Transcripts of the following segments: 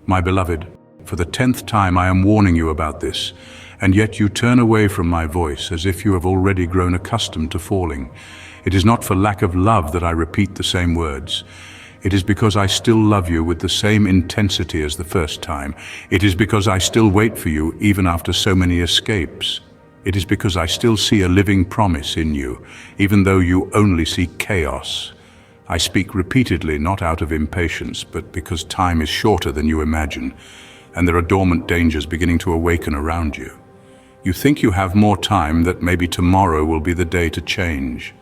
My beloved, for the 10th time I am warning you about this, and yet you turn away from my voice as if you have already grown accustomed to falling. It is not for lack of love that I repeat the same words. It is because I still love you with the same intensity as the first time. It is because I still wait for you even after so many escapes. It is because I still see a living promise in you, even though you only see chaos. I speak repeatedly, not out of impatience, but because time is shorter than you imagine, and there are dormant dangers beginning to awaken around you. You think you have more time, that maybe tomorrow will be the day to change.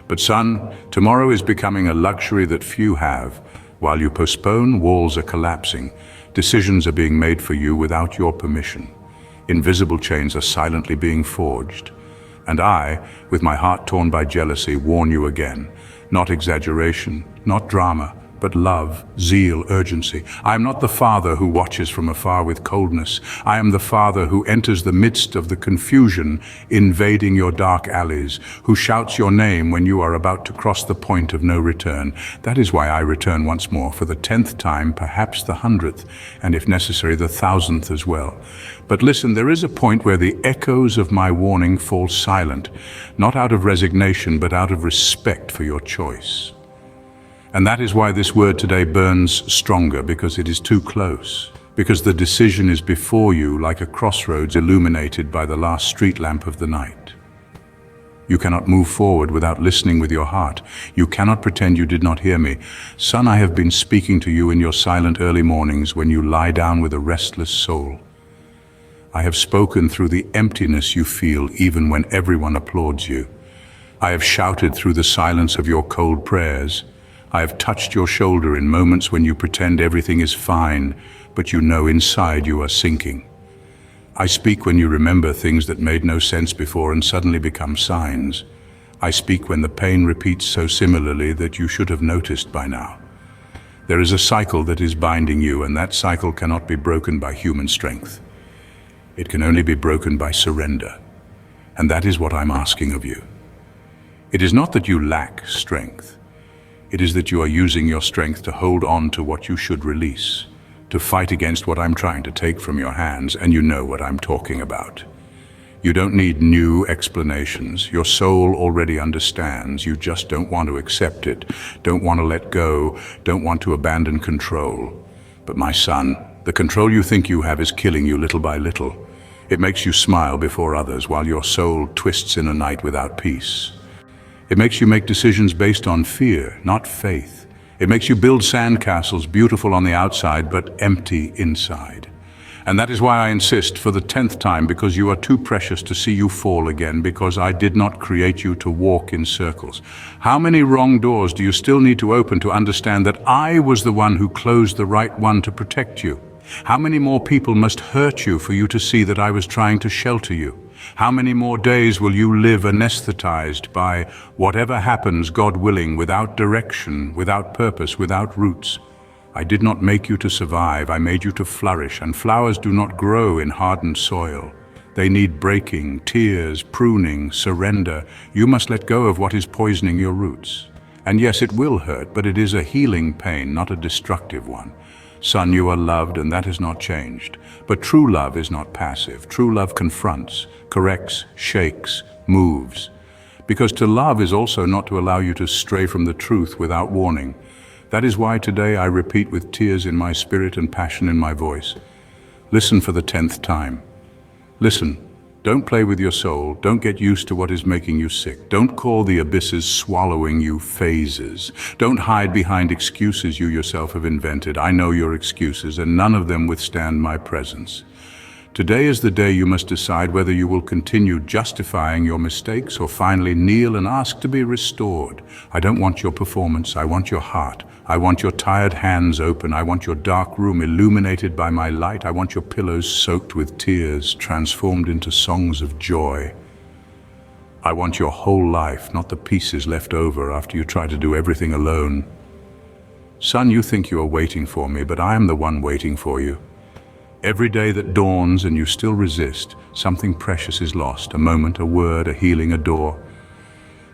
But son, tomorrow is becoming a luxury that few have. While you postpone, walls are collapsing. Decisions are being made for you without your permission. Invisible chains are silently being forged. And I, with my heart torn by jealousy, warn you again. Not exaggeration, not drama, but love, zeal, urgency. I am not the father who watches from afar with coldness. I am the father who enters the midst of the confusion, invading your dark alleys, who shouts your name when you are about to cross the point of no return. That is why I return once more, for the 10th time, perhaps the 100th, and if necessary, the 1,000th as well. But listen, there is a point where the echoes of my warning fall silent, not out of resignation, but out of respect for your choice. And that is why this word today burns stronger, because it is too close. Because the decision is before you like a crossroads illuminated by the last street lamp of the night. You cannot move forward without listening with your heart. You cannot pretend you did not hear me. Son, I have been speaking to you in your silent early mornings when you lie down with a restless soul. I have spoken through the emptiness you feel even when everyone applauds you. I have shouted through the silence of your cold prayers. I have touched your shoulder in moments when you pretend everything is fine, but you know inside you are sinking. I speak when you remember things that made no sense before and suddenly become signs. I speak when the pain repeats so similarly that you should have noticed by now. There is a cycle that is binding you, and that cycle cannot be broken by human strength. It can only be broken by surrender. And that is what I'm asking of you. It is not that you lack strength. It is that you are using your strength to hold on to what you should release, to fight against what I'm trying to take from your hands, and you know what I'm talking about. You don't need new explanations. Your soul already understands. You just don't want to accept it, don't want to let go, don't want to abandon control. But my son, the control you think you have is killing you little by little. It makes you smile before others while your soul twists in a night without peace. It makes you make decisions based on fear, not faith. It makes you build sandcastles, beautiful on the outside, but empty inside. And that is why I insist for the 10th time, because you are too precious to see you fall again, because I did not create you to walk in circles. How many wrong doors do you still need to open to understand that I was the one who closed the right one to protect you? How many more people must hurt you for you to see that I was trying to shelter you? How many more days will you live anesthetized by whatever happens, God willing, without direction, without purpose, without roots? I did not make you to survive, I made you to flourish, and flowers do not grow in hardened soil. They need breaking, tears, pruning, surrender. You must let go of what is poisoning your roots. And yes, it will hurt, but it is a healing pain, not a destructive one. Son, you are loved, and that has not changed. But true love is not passive. True love confronts, corrects, shakes, moves. Because to love is also not to allow you to stray from the truth without warning. That is why today I repeat with tears in my spirit and passion in my voice. Listen for the 10th time. Listen. Don't play with your soul. Don't get used to what is making you sick. Don't call the abysses swallowing you phases. Don't hide behind excuses you yourself have invented. I know your excuses, and none of them withstand my presence. Today is the day you must decide whether you will continue justifying your mistakes or finally kneel and ask to be restored. I don't want your performance. I want your heart. I want your tired hands open. I want your dark room illuminated by my light. I want your pillows soaked with tears, transformed into songs of joy. I want your whole life, not the pieces left over after you try to do everything alone. Son, you think you are waiting for me, but I am the one waiting for you. Every day that dawns and you still resist, something precious is lost, a moment, a word, a healing, a door.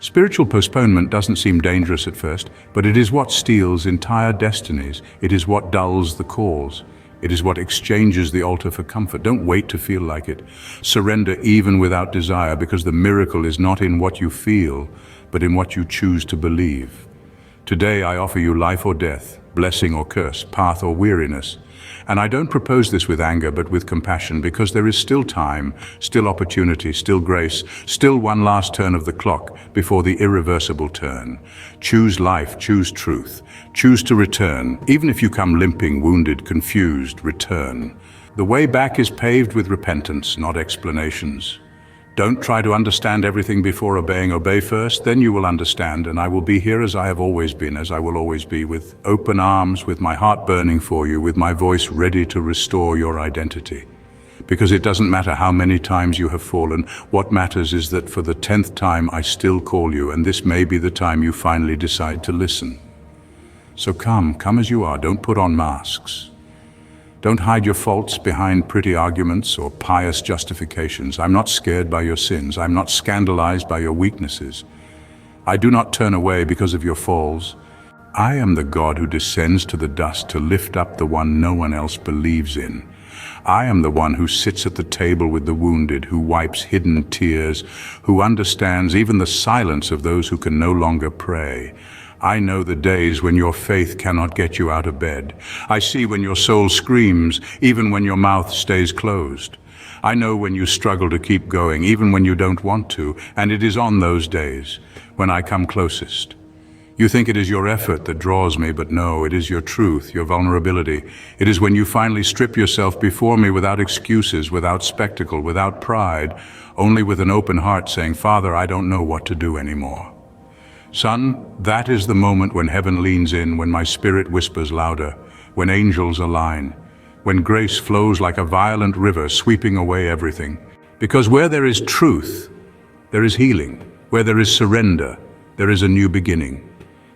Spiritual postponement doesn't seem dangerous at first, but it is what steals entire destinies. It is what dulls the calls. It is what exchanges the altar for comfort. Don't wait to feel like it. Surrender even without desire, because the miracle is not in what you feel, but in what you choose to believe. Today I offer you life or death, blessing or curse, path or weariness. And I don't propose this with anger, but with compassion, because there is still time, still opportunity, still grace, still one last turn of the clock before the irreversible turn. Choose life, choose truth, choose to return. Even if you come limping, wounded, confused, return. The way back is paved with repentance, not explanations. Don't try to understand everything before obeying. Obey first, then you will understand, and I will be here as I have always been, as I will always be, with open arms, with my heart burning for you, with my voice ready to restore your identity. Because it doesn't matter how many times you have fallen, what matters is that for the 10th time I still call you, and this may be the time you finally decide to listen. So come as you are, don't put on masks. Don't hide your faults behind pretty arguments or pious justifications. I'm not scared by your sins. I'm not scandalized by your weaknesses. I do not turn away because of your falls. I am the God who descends to the dust to lift up the one no one else believes in. I am the one who sits at the table with the wounded, who wipes hidden tears, who understands even the silence of those who can no longer pray. I know the days when your faith cannot get you out of bed. I see when your soul screams, even when your mouth stays closed. I know when you struggle to keep going, even when you don't want to, and it is on those days when I come closest. You think it is your effort that draws me, but no, it is your truth, your vulnerability. It is when you finally strip yourself before me without excuses, without spectacle, without pride, only with an open heart saying, Father, I don't know what to do anymore. Son, that is the moment when heaven leans in, when my spirit whispers louder, when angels align, when grace flows like a violent river sweeping away everything. Because where there is truth, there is healing. Where there is surrender, there is a new beginning.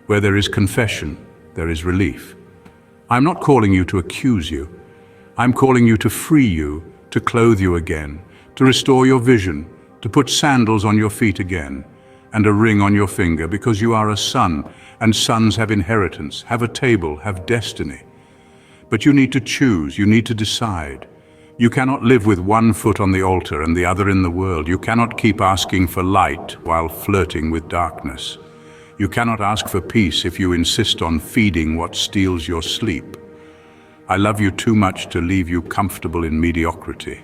Where there is confession, there is relief. I'm not calling you to accuse you. I'm calling you to free you, to clothe you again, to restore your vision, to put sandals on your feet again, and a ring on your finger, because you are a son, and sons have inheritance, have a table, have destiny. But you need to choose, you need to decide. You cannot live with one foot on the altar and the other in the world. You cannot keep asking for light while flirting with darkness. You cannot ask for peace if you insist on feeding what steals your sleep. I love you too much to leave you comfortable in mediocrity.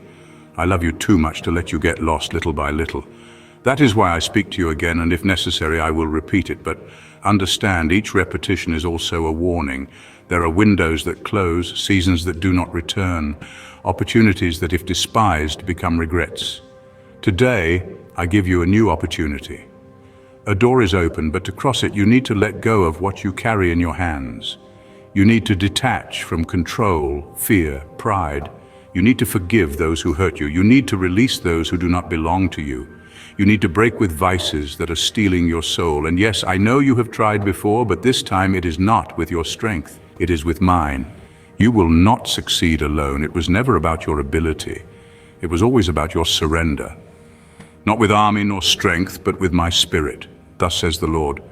I love you too much to let you get lost little by little. That is why I speak to you again, and if necessary, I will repeat it. But understand, each repetition is also a warning. There are windows that close, seasons that do not return, opportunities that, if despised, become regrets. Today, I give you a new opportunity. A door is open, but to cross it, you need to let go of what you carry in your hands. You need to detach from control, fear, pride. You need to forgive those who hurt you. You need to release those who do not belong to you. You need to break with vices that are stealing your soul. And yes, I know you have tried before, but this time it is not with your strength. It is with mine. You will not succeed alone. It was never about your ability. It was always about your surrender. Not with army nor strength, but with my spirit. Thus says the Lord.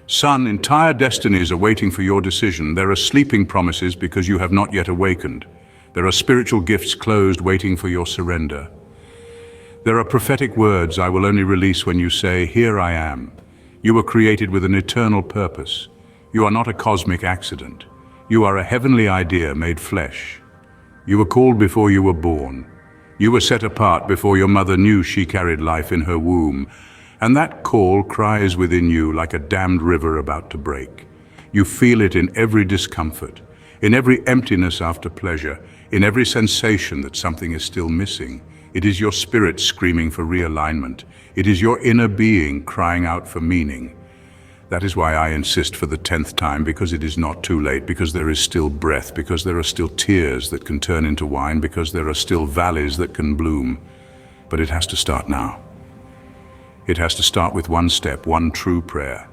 Son, entire destinies are waiting for your decision. There are sleeping promises because you have not yet awakened. There are spiritual gifts closed waiting for your surrender. There are prophetic words I will only release when you say, Here I am. You were created with an eternal purpose. You are not a cosmic accident. You are a heavenly idea made flesh. You were called before you were born. You were set apart before your mother knew she carried life in her womb. And that call cries within you like a dammed river about to break. You feel it in every discomfort, in every emptiness after pleasure, in every sensation that something is still missing. It is your spirit screaming for realignment. It is your inner being crying out for meaning. That is why I insist for the 10th time, because it is not too late, because there is still breath, because there are still tears that can turn into wine, because there are still valleys that can bloom. But it has to start now. It has to start with one step, one true prayer.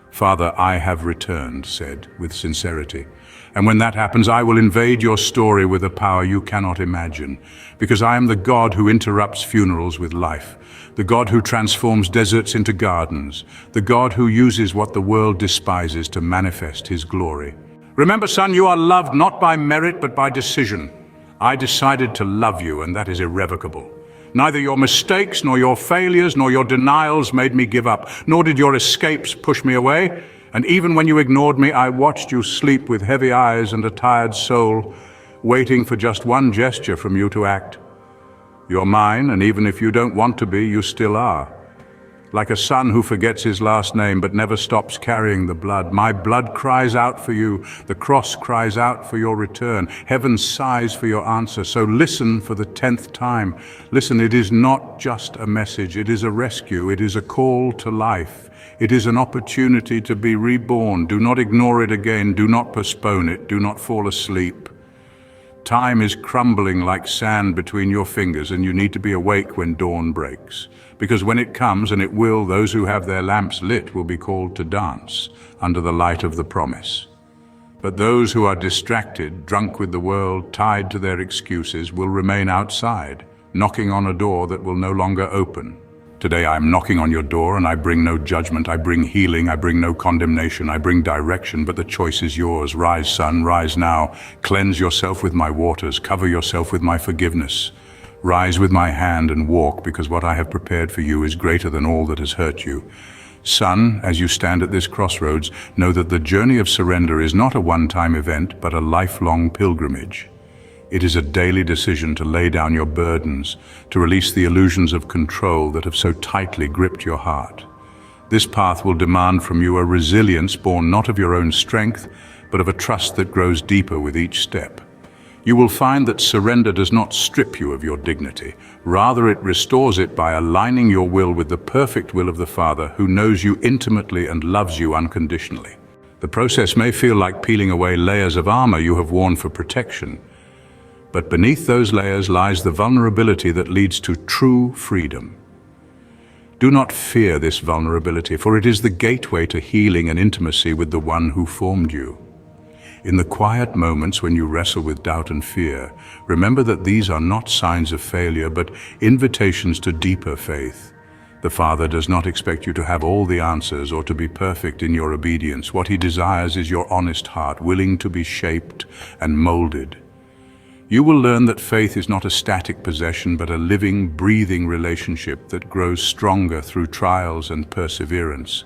Father, I have returned, said with sincerity. And when that happens, I will invade your story with a power you cannot imagine, because I am the God who interrupts funerals with life, the God who transforms deserts into gardens, the God who uses what the world despises to manifest his glory. Remember, son, you are loved not by merit but by decision. I decided to love you, and that is irrevocable. Neither your mistakes, nor your failures, nor your denials made me give up, nor did your escapes push me away. And even when you ignored me, I watched you sleep with heavy eyes and a tired soul, waiting for just one gesture from you to act. You're mine, and even if you don't want to be, you still are. Like a son who forgets his last name but never stops carrying the blood. My blood cries out for you. The cross cries out for your return. Heaven sighs for your answer. So listen for the 10th time. Listen, it is not just a message. It is a rescue. It is a call to life. It is an opportunity to be reborn. Do not ignore it again. Do not postpone it. Do not fall asleep. Time is crumbling like sand between your fingers, and you need to be awake when dawn breaks. Because when it comes, and it will, those who have their lamps lit will be called to dance under the light of the promise. But those who are distracted, drunk with the world, tied to their excuses, will remain outside, knocking on a door that will no longer open. Today I am knocking on your door, and I bring no judgment, I bring healing, I bring no condemnation, I bring direction, but the choice is yours. Rise, son, rise now. Cleanse yourself with my waters, cover yourself with my forgiveness. Rise with my hand and walk, because what I have prepared for you is greater than all that has hurt you. Son, as you stand at this crossroads, know that the journey of surrender is not a one-time event, but a lifelong pilgrimage. It is a daily decision to lay down your burdens, to release the illusions of control that have so tightly gripped your heart. This path will demand from you a resilience born not of your own strength, but of a trust that grows deeper with each step. You will find that surrender does not strip you of your dignity. Rather, it restores it by aligning your will with the perfect will of the Father, who knows you intimately and loves you unconditionally. The process may feel like peeling away layers of armor you have worn for protection, but beneath those layers lies the vulnerability that leads to true freedom. Do not fear this vulnerability, for it is the gateway to healing and intimacy with the one who formed you. In the quiet moments when you wrestle with doubt and fear, remember that these are not signs of failure, but invitations to deeper faith. The Father does not expect you to have all the answers or to be perfect in your obedience. What He desires is your honest heart, willing to be shaped and molded. You will learn that faith is not a static possession, but a living, breathing relationship that grows stronger through trials and perseverance.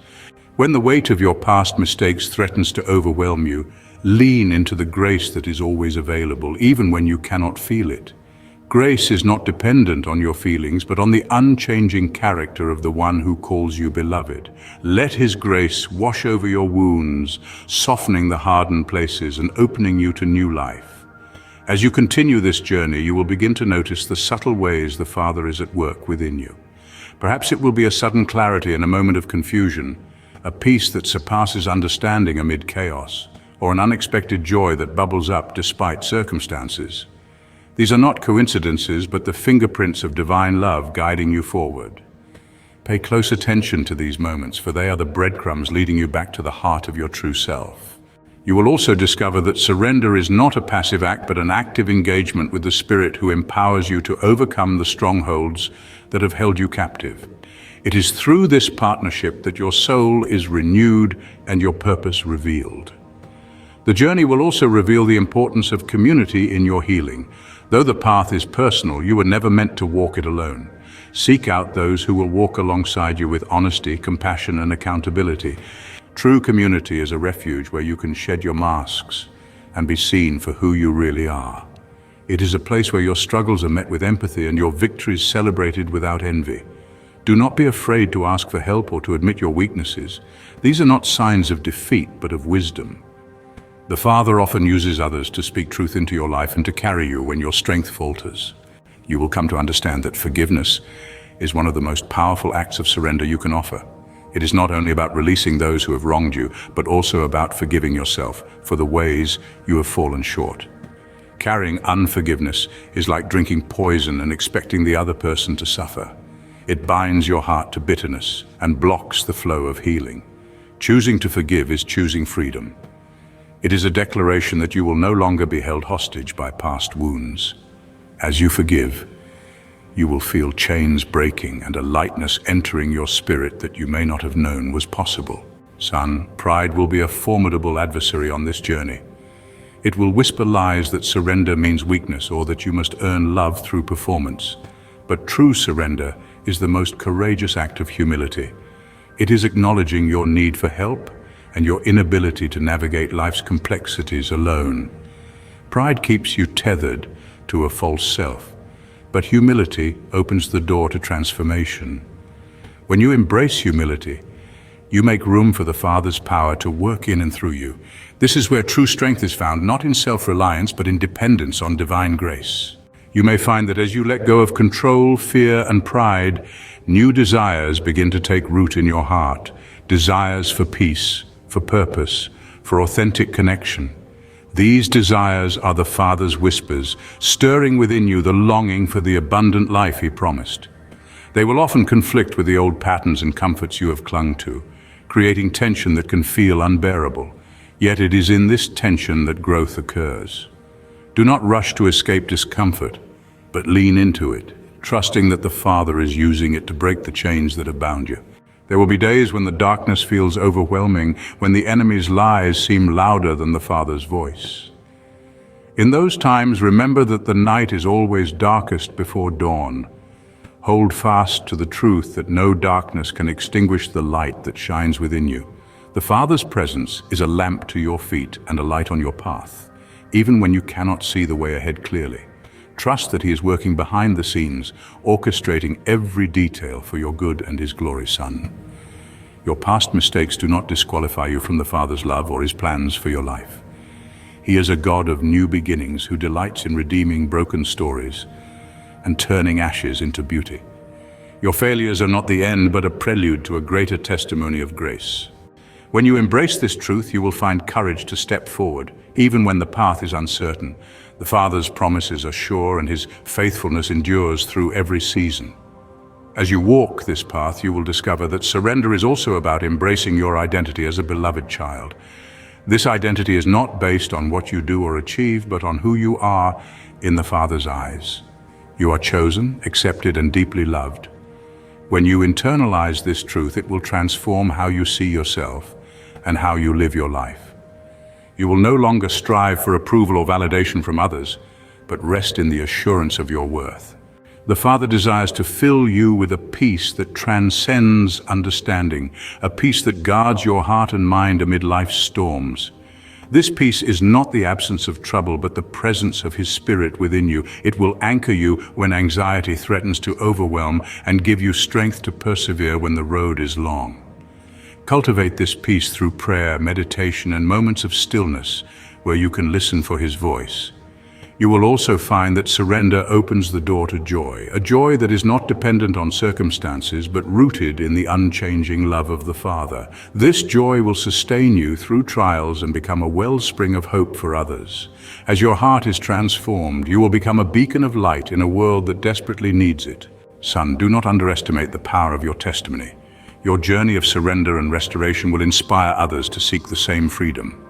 When the weight of your past mistakes threatens to overwhelm you, lean into the grace that is always available, even when you cannot feel it. Grace is not dependent on your feelings, but on the unchanging character of the one who calls you beloved. Let His grace wash over your wounds, softening the hardened places and opening you to new life. As you continue this journey, you will begin to notice the subtle ways the Father is at work within you. Perhaps it will be a sudden clarity in a moment of confusion, a peace that surpasses understanding amid chaos, or an unexpected joy that bubbles up despite circumstances. These are not coincidences, but the fingerprints of divine love guiding you forward. Pay close attention to these moments, for they are the breadcrumbs leading you back to the heart of your true self. You will also discover that surrender is not a passive act, but an active engagement with the Spirit who empowers you to overcome the strongholds that have held you captive. It is through this partnership that your soul is renewed and your purpose revealed. The journey will also reveal the importance of community in your healing. Though the path is personal, you were never meant to walk it alone. Seek out those who will walk alongside you with honesty, compassion, and accountability. True community is a refuge where you can shed your masks and be seen for who you really are. It is a place where your struggles are met with empathy and your victories celebrated without envy. Do not be afraid to ask for help or to admit your weaknesses. These are not signs of defeat, but of wisdom. The Father often uses others to speak truth into your life and to carry you when your strength falters. You will come to understand that forgiveness is one of the most powerful acts of surrender you can offer. It is not only about releasing those who have wronged you, but also about forgiving yourself for the ways you have fallen short. Carrying unforgiveness is like drinking poison and expecting the other person to suffer. It binds your heart to bitterness and blocks the flow of healing. Choosing to forgive is choosing freedom. It is a declaration that you will no longer be held hostage by past wounds. As you forgive, you will feel chains breaking and a lightness entering your spirit that you may not have known was possible. Son, pride will be a formidable adversary on this journey. It will whisper lies that surrender means weakness or that you must earn love through performance. But true surrender is the most courageous act of humility. It is acknowledging your need for help and your inability to navigate life's complexities alone. Pride keeps you tethered to a false self, but humility opens the door to transformation. When you embrace humility, you make room for the Father's power to work in and through you. This is where true strength is found, not in self-reliance, but in dependence on divine grace. You may find that as you let go of control, fear, and pride, new desires begin to take root in your heart. Desires for peace, for purpose, for authentic connection. These desires are the Father's whispers, stirring within you the longing for the abundant life He promised. They will often conflict with the old patterns and comforts you have clung to, creating tension that can feel unbearable. Yet it is in this tension that growth occurs. Do not rush to escape discomfort, but lean into it, trusting that the Father is using it to break the chains that have bound you. There will be days when the darkness feels overwhelming, when the enemy's lies seem louder than the Father's voice. In those times, remember that the night is always darkest before dawn. Hold fast to the truth that no darkness can extinguish the light that shines within you. The Father's presence is a lamp to your feet and a light on your path, even when you cannot see the way ahead clearly. Trust that He is working behind the scenes, orchestrating every detail for your good and His glory, Son. Your past mistakes do not disqualify you from the Father's love or His plans for your life. He is a God of new beginnings who delights in redeeming broken stories and turning ashes into beauty. Your failures are not the end, but a prelude to a greater testimony of grace. When you embrace this truth, you will find courage to step forward, even when the path is uncertain. The Father's promises are sure and His faithfulness endures through every season. As you walk this path, you will discover that surrender is also about embracing your identity as a beloved child. This identity is not based on what you do or achieve, but on who you are in the Father's eyes. You are chosen, accepted, and deeply loved. When you internalize this truth, it will transform how you see yourself and how you live your life. You will no longer strive for approval or validation from others, but rest in the assurance of your worth. The Father desires to fill you with a peace that transcends understanding, a peace that guards your heart and mind amid life's storms. This peace is not the absence of trouble, but the presence of His Spirit within you. It will anchor you when anxiety threatens to overwhelm and give you strength to persevere when the road is long. Cultivate this peace through prayer, meditation, and moments of stillness where you can listen for His voice. You will also find that surrender opens the door to joy, a joy that is not dependent on circumstances, but rooted in the unchanging love of the Father. This joy will sustain you through trials and become a wellspring of hope for others. As your heart is transformed, you will become a beacon of light in a world that desperately needs it. Son, do not underestimate the power of your testimony. Your journey of surrender and restoration will inspire others to seek the same freedom.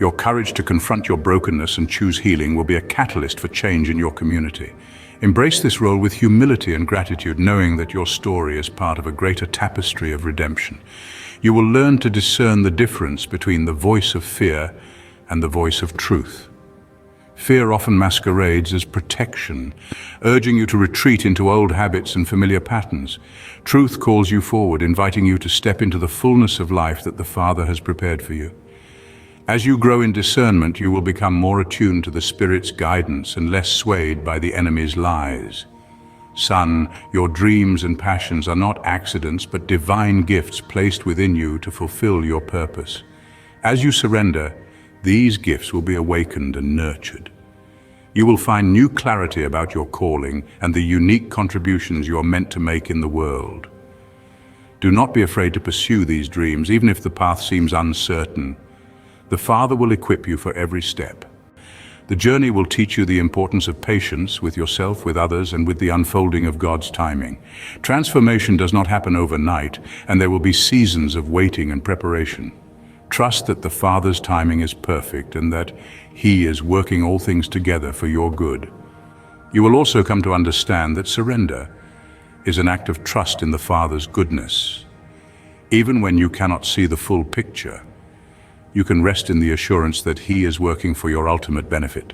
Your courage to confront your brokenness and choose healing will be a catalyst for change in your community. Embrace this role with humility and gratitude, knowing that your story is part of a greater tapestry of redemption. You will learn to discern the difference between the voice of fear and the voice of truth. Fear often masquerades as protection, urging you to retreat into old habits and familiar patterns. Truth calls you forward, inviting you to step into the fullness of life that the Father has prepared for you. As you grow in discernment, you will become more attuned to the Spirit's guidance and less swayed by the enemy's lies. Son, your dreams and passions are not accidents, but divine gifts placed within you to fulfill your purpose. As you surrender, these gifts will be awakened and nurtured. You will find new clarity about your calling and the unique contributions you are meant to make in the world. Do not be afraid to pursue these dreams, even if the path seems uncertain. The Father will equip you for every step. The journey will teach you the importance of patience with yourself, with others, and with the unfolding of God's timing. Transformation does not happen overnight, and there will be seasons of waiting and preparation. Trust that the Father's timing is perfect and that He is working all things together for your good. You will also come to understand that surrender is an act of trust in the Father's goodness. Even when you cannot see the full picture, you can rest in the assurance that He is working for your ultimate benefit.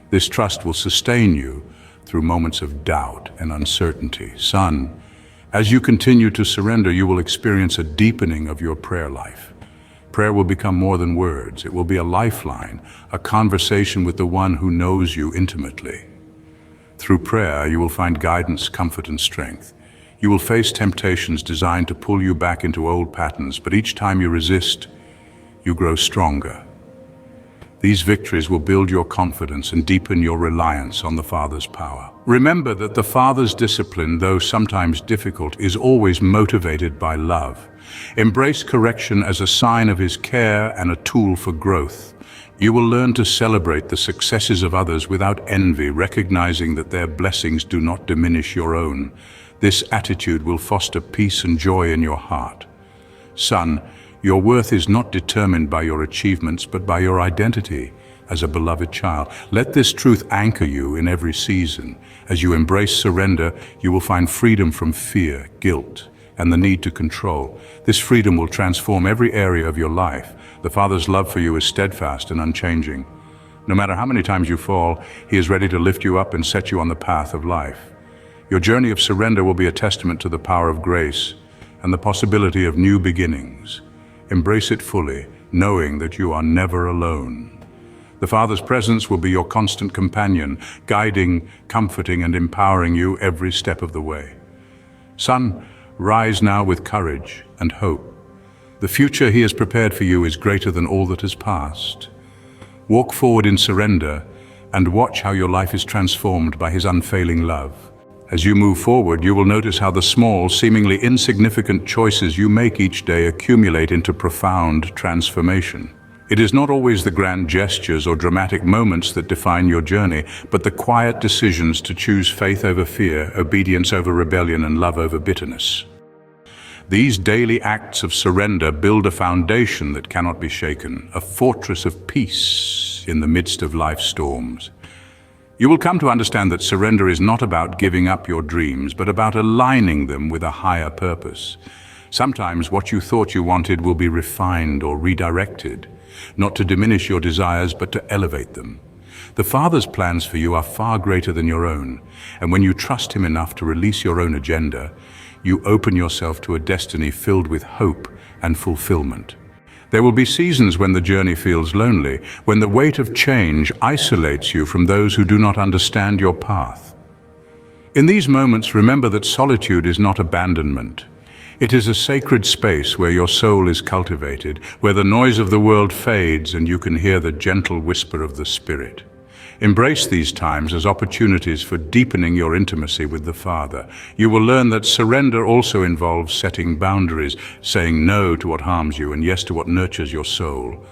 This trust will sustain you through moments of doubt and uncertainty. Son, as you continue to surrender, you will experience a deepening of your prayer life. Prayer will become more than words. It will be a lifeline, a conversation with the one who knows you intimately. Through prayer, you will find guidance, comfort, and strength. You will face temptations designed to pull you back into old patterns, but each time you resist, you grow stronger. These victories will build your confidence and deepen your reliance on the Father's power. Remember that the Father's discipline, though sometimes difficult, is always motivated by love. Embrace correction as a sign of His care and a tool for growth. You will learn to celebrate the successes of others without envy, recognizing that their blessings do not diminish your own. This attitude will foster peace and joy in your heart. Son, your worth is not determined by your achievements, but by your identity as a beloved child. Let this truth anchor you in every season. As you embrace surrender, you will find freedom from fear, guilt, and the need to control. This freedom will transform every area of your life. The Father's love for you is steadfast and unchanging. No matter how many times you fall, He is ready to lift you up and set you on the path of life. Your journey of surrender will be a testament to the power of grace and the possibility of new beginnings. Embrace it fully, knowing that you are never alone. The Father's presence will be your constant companion, guiding, comforting, and empowering you every step of the way. Son, rise now with courage and hope. The future He has prepared for you is greater than all that has passed. Walk forward in surrender and watch how your life is transformed by His unfailing love. As you move forward, you will notice how the small, seemingly insignificant choices you make each day accumulate into profound transformation. It is not always the grand gestures or dramatic moments that define your journey, but the quiet decisions to choose faith over fear, obedience over rebellion, and love over bitterness. These daily acts of surrender build a foundation that cannot be shaken, a fortress of peace in the midst of life's storms. You will come to understand that surrender is not about giving up your dreams, but about aligning them with a higher purpose. Sometimes what you thought you wanted will be refined or redirected, not to diminish your desires, but to elevate them. The Father's plans for you are far greater than your own, and when you trust Him enough to release your own agenda, you open yourself to a destiny filled with hope and fulfillment. There will be seasons when the journey feels lonely, when the weight of change isolates you from those who do not understand your path. In these moments, remember that solitude is not abandonment. It is a sacred space where your soul is cultivated, where the noise of the world fades and you can hear the gentle whisper of the Spirit. Embrace these times as opportunities for deepening your intimacy with the Father. You will learn that surrender also involves setting boundaries, saying no to what harms you and yes to what nurtures your soul.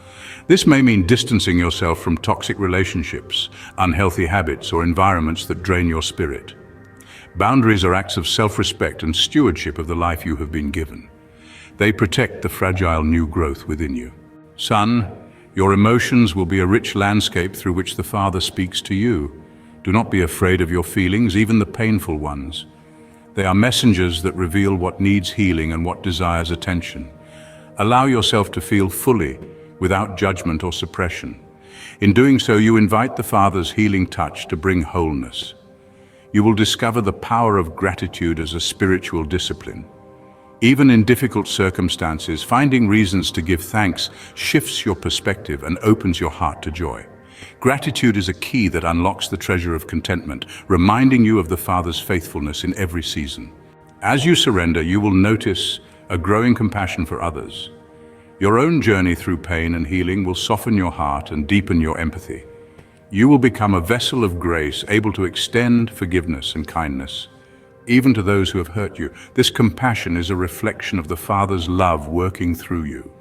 This may mean distancing yourself from toxic relationships, unhealthy habits, or environments that drain your spirit. Boundaries are acts of self-respect and stewardship of the life you have been given. They protect the fragile new growth within you. Son, your emotions will be a rich landscape through which the Father speaks to you. Do not be afraid of your feelings, even the painful ones. They are messengers that reveal what needs healing and what desires attention. Allow yourself to feel fully, without judgment or suppression. In doing so, you invite the Father's healing touch to bring wholeness. You will discover the power of gratitude as a spiritual discipline. Even in difficult circumstances, finding reasons to give thanks shifts your perspective and opens your heart to joy. Gratitude is a key that unlocks the treasure of contentment, reminding you of the Father's faithfulness in every season. As you surrender, you will notice a growing compassion for others. Your own journey through pain and healing will soften your heart and deepen your empathy. You will become a vessel of grace, able to extend forgiveness and kindness, even to those who have hurt you. This compassion is a reflection of the Father's love working through you.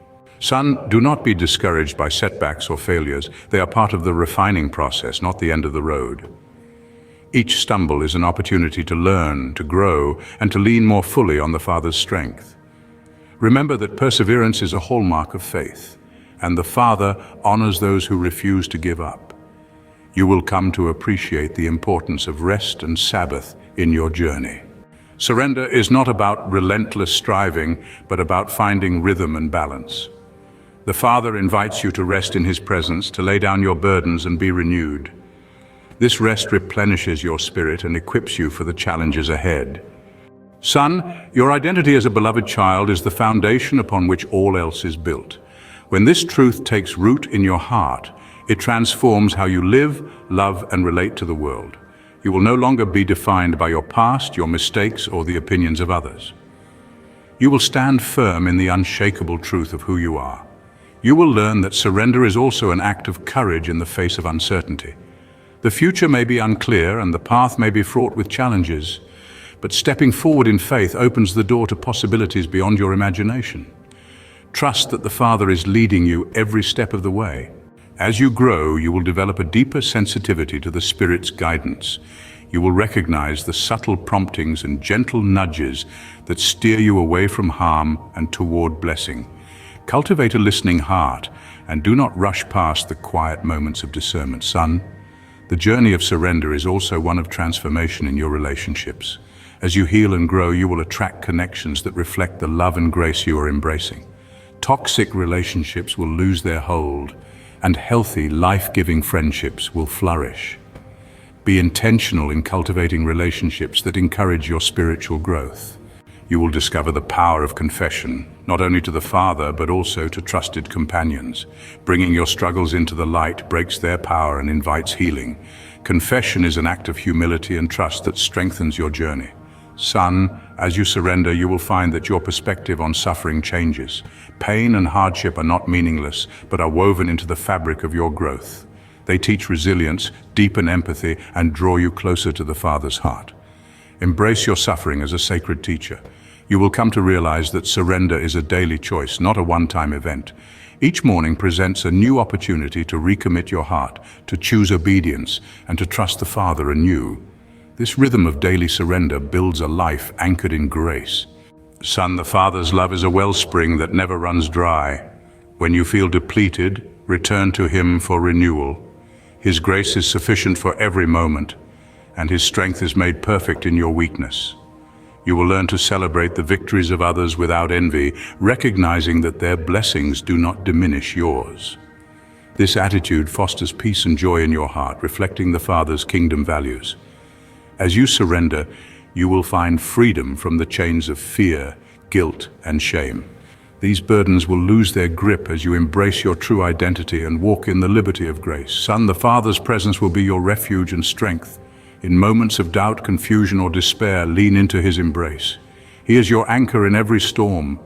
Son, do not be discouraged by setbacks or failures. They are part of the refining process, not the end of the road. Each stumble is an opportunity to learn, to grow, and to lean more fully on the Father's strength. Remember that perseverance is a hallmark of faith, and the Father honors those who refuse to give up. You will come to appreciate the importance of rest and Sabbath in your journey. Surrender is not about relentless striving, but about finding rhythm and balance. The Father invites you to rest in His presence, to lay down your burdens and be renewed. This rest replenishes your spirit and equips you for the challenges ahead. Son, your identity as a beloved child is the foundation upon which all else is built. When this truth takes root in your heart, it transforms how you live, love, and relate to the world. You will no longer be defined by your past, your mistakes, or the opinions of others. You will stand firm in the unshakable truth of who you are. You will learn that surrender is also an act of courage in the face of uncertainty. The future may be unclear and the path may be fraught with challenges, but stepping forward in faith opens the door to possibilities beyond your imagination. Trust that the Father is leading you every step of the way. As you grow, you will develop a deeper sensitivity to the Spirit's guidance. You will recognize the subtle promptings and gentle nudges that steer you away from harm and toward blessing. Cultivate a listening heart and do not rush past the quiet moments of discernment. Son, the journey of surrender is also one of transformation in your relationships. As you heal and grow, you will attract connections that reflect the love and grace you are embracing. Toxic relationships will lose their hold, and healthy, life-giving friendships will flourish. Be intentional in cultivating relationships that encourage your spiritual growth. You will discover the power of confession, not only to the Father, but also to trusted companions. Bringing your struggles into the light breaks their power and invites healing. Confession is an act of humility and trust that strengthens your journey. Son, as you surrender, you will find that your perspective on suffering changes. Pain and hardship are not meaningless, but are woven into the fabric of your growth. They teach resilience, deepen empathy, and draw you closer to the Father's heart. Embrace your suffering as a sacred teacher. You will come to realize that surrender is a daily choice, not a one-time event. Each morning presents a new opportunity to recommit your heart, to choose obedience, and to trust the Father anew. This rhythm of daily surrender builds a life anchored in grace. Son, the Father's love is a wellspring that never runs dry. When you feel depleted, return to Him for renewal. His grace is sufficient for every moment, and His strength is made perfect in your weakness. You will learn to celebrate the victories of others without envy, recognizing that their blessings do not diminish yours. This attitude fosters peace and joy in your heart, reflecting the Father's kingdom values. As you surrender, you will find freedom from the chains of fear, guilt, and shame. These burdens will lose their grip as you embrace your true identity and walk in the liberty of grace. Son, the Father's presence will be your refuge and strength. In moments of doubt, confusion, or despair, lean into His embrace. He is your anchor in every storm.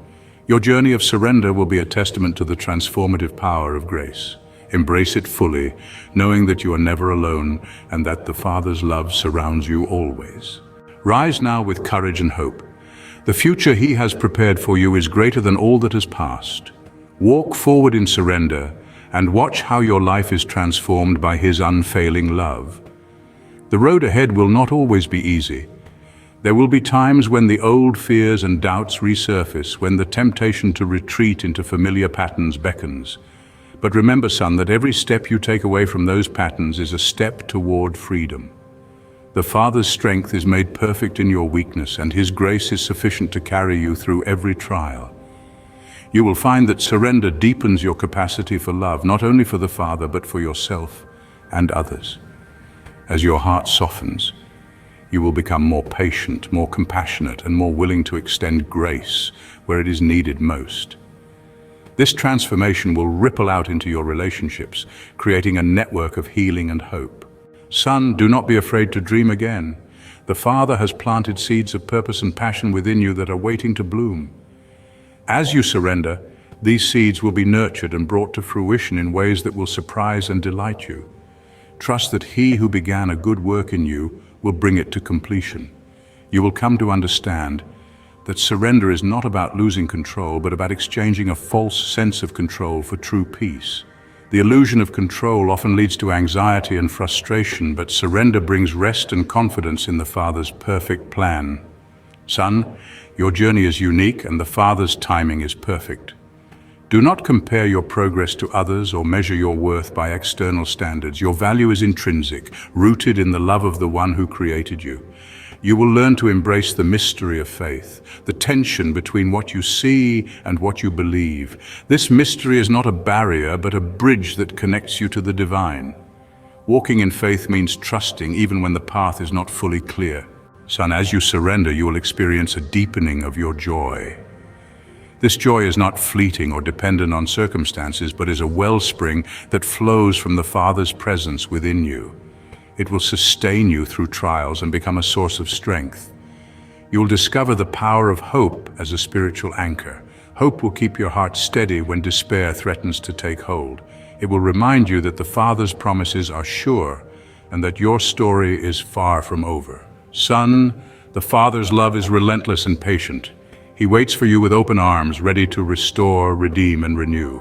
Your journey of surrender will be a testament to the transformative power of grace. Embrace it fully, knowing that you are never alone and that the Father's love surrounds you always. Rise now with courage and hope. The future He has prepared for you is greater than all that has passed. Walk forward in surrender and watch how your life is transformed by His unfailing love. The road ahead will not always be easy. There will be times when the old fears and doubts resurface, when the temptation to retreat into familiar patterns beckons. But remember, son, that every step you take away from those patterns is a step toward freedom. The Father's strength is made perfect in your weakness, and His grace is sufficient to carry you through every trial. You will find that surrender deepens your capacity for love, not only for the Father, but for yourself and others. As your heart softens, you will become more patient, more compassionate, and more willing to extend grace where it is needed most. This transformation will ripple out into your relationships, creating a network of healing and hope. Son, do not be afraid to dream again. The Father has planted seeds of purpose and passion within you that are waiting to bloom. As you surrender, these seeds will be nurtured and brought to fruition in ways that will surprise and delight you. Trust that He who began a good work in you will bring it to completion. You will come to understand that surrender is not about losing control, but about exchanging a false sense of control for true peace. The illusion of control often leads to anxiety and frustration, but surrender brings rest and confidence in the Father's perfect plan. Son, your journey is unique and the Father's timing is perfect. Do not compare your progress to others or measure your worth by external standards. Your value is intrinsic, rooted in the love of the One who created you. You will learn to embrace the mystery of faith, the tension between what you see and what you believe. This mystery is not a barrier, but a bridge that connects you to the divine. Walking in faith means trusting even when the path is not fully clear. Son, as you surrender, you will experience a deepening of your joy. This joy is not fleeting or dependent on circumstances, but is a wellspring that flows from the Father's presence within you. It will sustain you through trials and become a source of strength. You will discover the power of hope as a spiritual anchor. Hope will keep your heart steady when despair threatens to take hold. It will remind you that the Father's promises are sure and that your story is far from over. Son, the Father's love is relentless and patient. He waits for you with open arms, ready to restore, redeem, and renew.